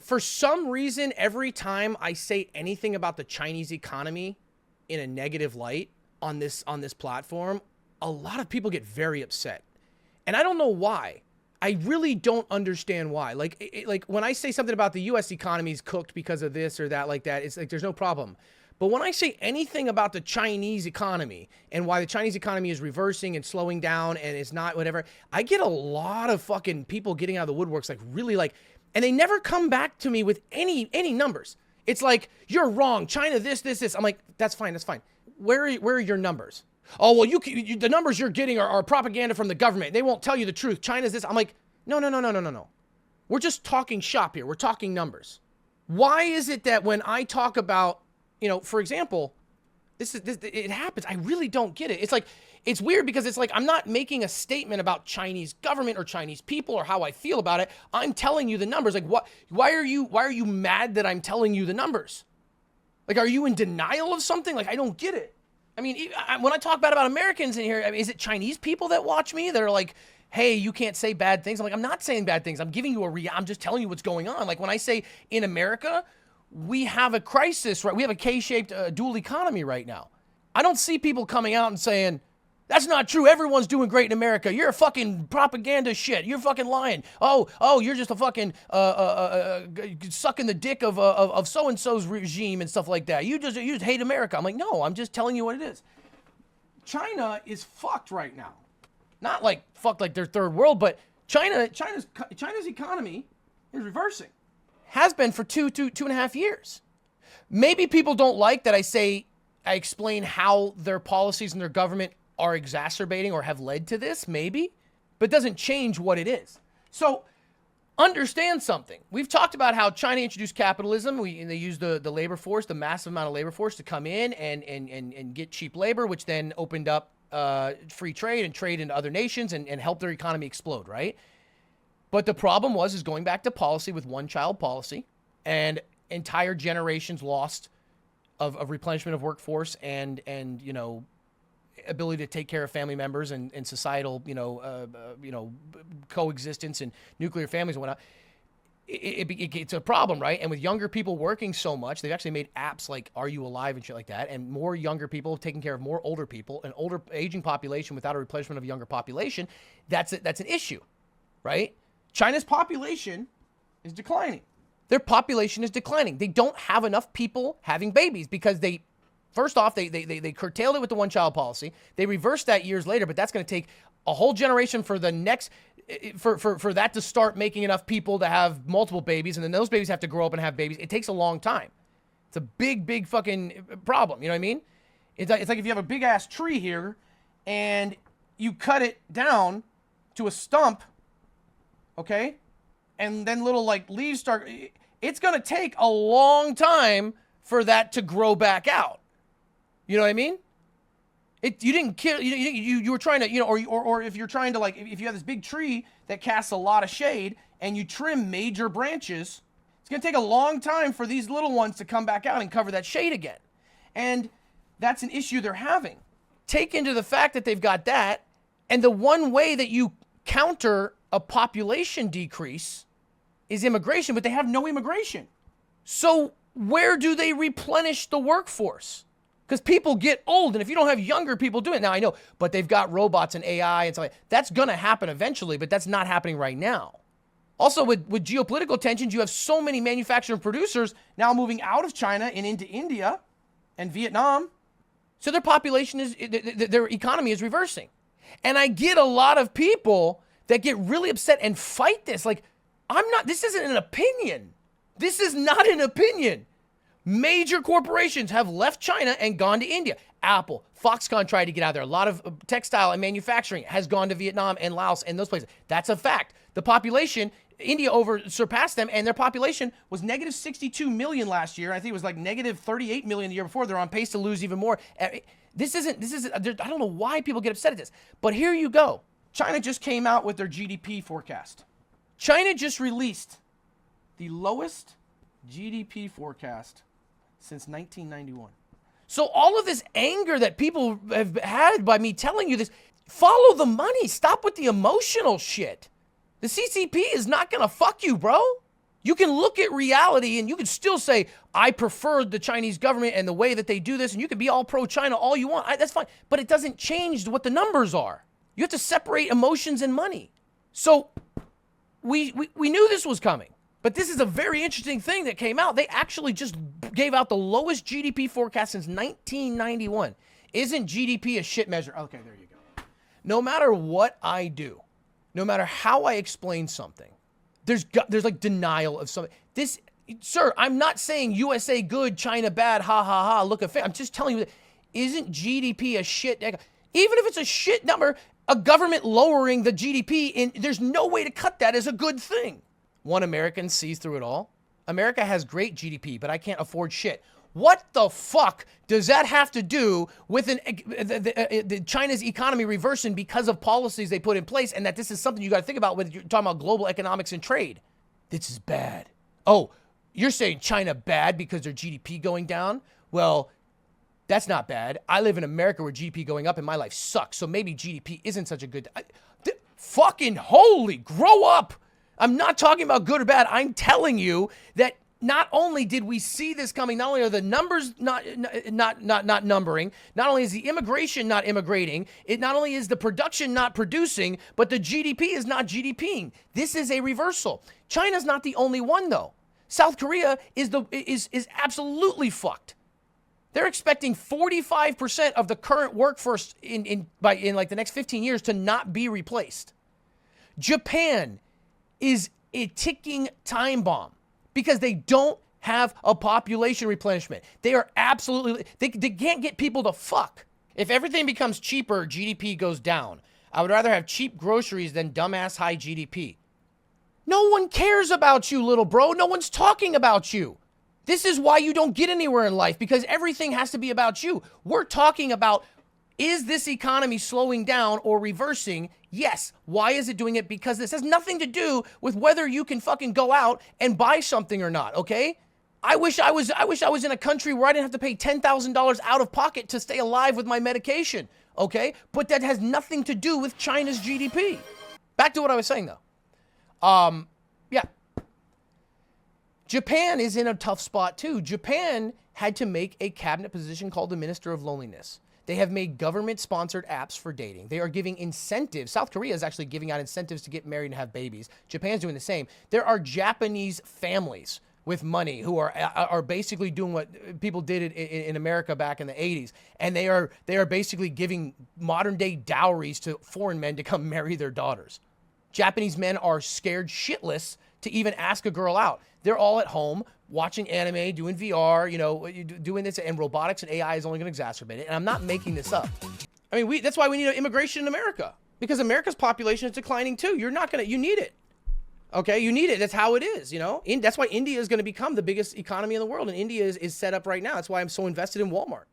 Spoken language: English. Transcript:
for some reason, every time I say anything about the Chinese economy in a negative light on this platform, a lot of people get very upset. And I don't know why. I really don't understand why. Like when I say something about the US economy is cooked because of this or that like that, it's like there's no problem. But when I say anything about the Chinese economy and why the Chinese economy is reversing and slowing down and it's not whatever, I get a lot of fucking people getting out of the woodworks, like really like, and they never come back to me with any numbers. It's like, you're wrong. China, this. I'm like, that's fine. Where are your numbers? Oh, well, the numbers you're getting are propaganda from the government. They won't tell you the truth. China's this. I'm like, no. We're just talking shop here. We're talking numbers. Why is it that when I talk about, for example, it happens. I really don't get it. It's like, it's weird because it's like, I'm not making a statement about Chinese government or Chinese people or how I feel about it. I'm telling you the numbers. Like, why are you mad that I'm telling you the numbers? Like, are you in denial of something? Like, I don't get it. I mean, when I talk bad about Americans in here, I mean, is it Chinese people that watch me that are like, hey, you can't say bad things? I'm like, I'm not saying bad things. I'm giving you I'm just telling you what's going on. Like when I say in America, we have a crisis, right? We have a K-shaped dual economy right now. I don't see people coming out and saying, that's not true. Everyone's doing great in America. You're a fucking propaganda shit. You're fucking lying. Oh, you're just a fucking sucking the dick of so-and-so's regime and stuff like that. You just hate America. I'm like, no, I'm just telling you what it is. China is fucked right now. Not like fucked like they're third world, but China's economy is reversing. Has been for two and a half years. Maybe people don't like that I explain how their policies and their government are exacerbating or have led to this, maybe, but it doesn't change what it is. So understand something. We've talked about how China introduced capitalism. They used the labor force, the massive amount of labor force to come in and get cheap labor, which then opened up free trade and trade into other nations and helped their economy explode, right? But the problem is going back to policy with one-child policy and entire generations lost of replenishment of workforce and ability to take care of family members and societal, coexistence and nuclear families and whatnot. It's a problem, right? And with younger people working so much, they've actually made apps like Are You Alive and shit like that, and more younger people taking care of more older people, an older aging population without a replenishment of a younger population. That's an issue, right? China's population is declining. Their population is declining. They don't have enough people having babies because first off, they curtailed it with the one-child policy. They reversed that years later, but that's going to take a whole generation for the next, for that to start making enough people to have multiple babies, and then those babies have to grow up and have babies. It takes a long time. It's a big fucking problem. You know what I mean? It's like if you have a big-ass tree here, and you cut it down to a stump, okay? And then little, like, leaves start... It's going to take a long time for that to grow back out. You know what I mean? You didn't kill, you were trying to, or if you're trying to, like, if you have this big tree that casts a lot of shade and you trim major branches, it's going to take a long time for these little ones to come back out and cover that shade again. And that's an issue they're having. Take into the fact that they've got that, and the one way that you counter a population decrease is immigration, but they have no immigration. So where do they replenish the workforce? Because people get old, and if you don't have younger people doing it, now I know, but they've got robots and AI and stuff like that. That's going to happen eventually, but that's not happening right now. Also, with geopolitical tensions, you have so many manufacturing producers now moving out of China and into India and Vietnam. So their population their economy is reversing. And I get a lot of people that get really upset and fight this. Like, this isn't an opinion. This is not an opinion. Major corporations have left China and gone to India. Apple, Foxconn tried to get out there. A lot of textile and manufacturing has gone to Vietnam and Laos and those places. That's a fact. The population, India surpassed them, and their population was negative 62 million last year. I think it was like negative 38 million the year before. They're on pace to lose even more. This isn't, I don't know why people get upset at this, but here you go. China just came out with their GDP forecast. China just released the lowest GDP forecast since 1991. So all of this anger that people have had by me telling you this, follow the money. Stop with the emotional shit. The CCP is not going to fuck you, bro. You can look at reality and you can still say, I prefer the Chinese government and the way that they do this, and you can be all pro-China all you want. That's fine. But it doesn't change what the numbers are. You have to separate emotions and money. So we knew this was coming. But this is a very interesting thing that came out. They actually just gave out the lowest GDP forecast since 1991. Isn't GDP a shit measure? Okay, there you go. No matter what I do, no matter how I explain something, there's like denial of something. This, sir, I'm not saying USA good, China bad, ha ha ha, look at I'm just telling you that isn't GDP a shit? Even if it's a shit number, a government lowering the GDP, there's no way to cut that as a good thing. One American sees through it all. America has great GDP, but I can't afford shit. What the fuck does that have to do with China's economy reversing because of policies they put in place, and that this is something you got to think about when you're talking about global economics and trade? This is bad. Oh, you're saying China bad because their GDP going down? Well, that's not bad. I live in America where GDP going up and my life sucks, so maybe GDP isn't such a good... Fucking holy, grow up! I'm not talking about good or bad. I'm telling you that not only did we see this coming, not only are the numbers not numbering, not only is the immigration not immigrating, it not only is the production not producing, but the GDP is not GDPing. This is a reversal. China's not the only one though. South Korea is absolutely fucked. They're expecting 45% of the current workforce in like the next 15 years to not be replaced. Japan is a ticking time bomb because they don't have a population replenishment. They are absolutely, they can't get people to fuck. If everything becomes cheaper, GDP goes down. I would rather have cheap groceries than dumbass high GDP. No one cares about you, little bro. No one's talking about you. This is why you don't get anywhere in life, because everything has to be about you. We're talking about, is this economy slowing down or reversing? Yes. Why is it doing it? Because this has nothing to do with whether you can fucking go out and buy something or not, okay? I wish I was in a country where I didn't have to pay $10,000 out of pocket to stay alive with my medication, okay? But that has nothing to do with China's GDP. Back to what I was saying though. Yeah. Japan is in a tough spot too. Japan had to make a cabinet position called the Minister of Loneliness. They have made government-sponsored apps for dating. They are giving incentives. South Korea is actually giving out incentives to get married and have babies. Japan's doing the same. There are Japanese families with money who are basically doing what people did in America back in the 80s. And they are basically giving modern-day dowries to foreign men to come marry their daughters. Japanese men are scared shitless to even ask a girl out. They're all at home watching anime, doing VR, doing this, and robotics and AI is only going to exacerbate it. And I'm not making this up. I mean, that's why we need immigration in America, because America's population is declining too. You need it. Okay, you need it. That's how it is, That's why India is going to become the biggest economy in the world, and India is set up right now. That's why I'm so invested in Walmart.